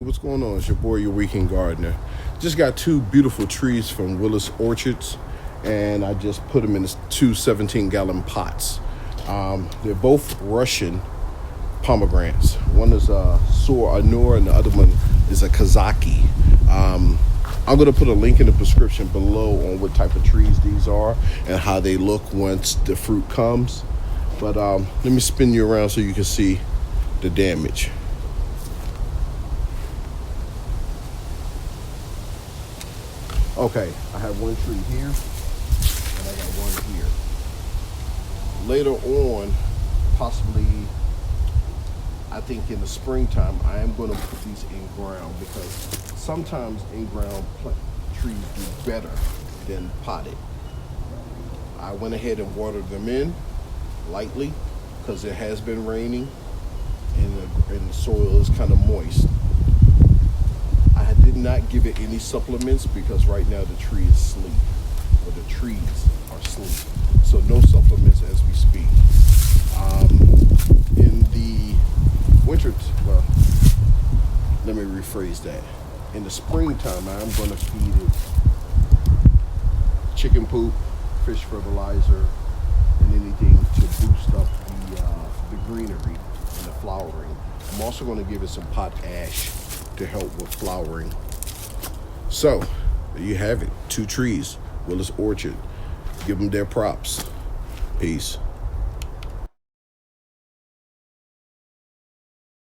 what's going on? It's your boy, your weekend gardener. Just got two beautiful trees from Willis Orchards, and I just put them in two 17-gallon pots. They're both Russian pomegranates. One is a Surh Anor, and the other one is a Kazake. I'm going to put a link in the description below on what type of trees these are and how they look once the fruit comes. But let me spin you around so you can see the damage. Okay, I have one tree here, and I got one here. Later on, possibly, I think in the springtime, I am going to put these in ground because sometimes in-ground trees do better than potted. I went ahead and watered them in lightly because it has been raining and the soil is kind of moist. I did not give it any supplements because right now the tree is asleep, or the trees are asleep. So no supplements as we speak. In the winter, well, let me rephrase that. In the springtime, I'm going to feed it chicken poop, fish fertilizer, and anything to boost up the greenery and the flowering. I'm also going to give it some pot ash to help with flowering. So there you have it, two trees, Willis Orchard. Give them their props. Peace.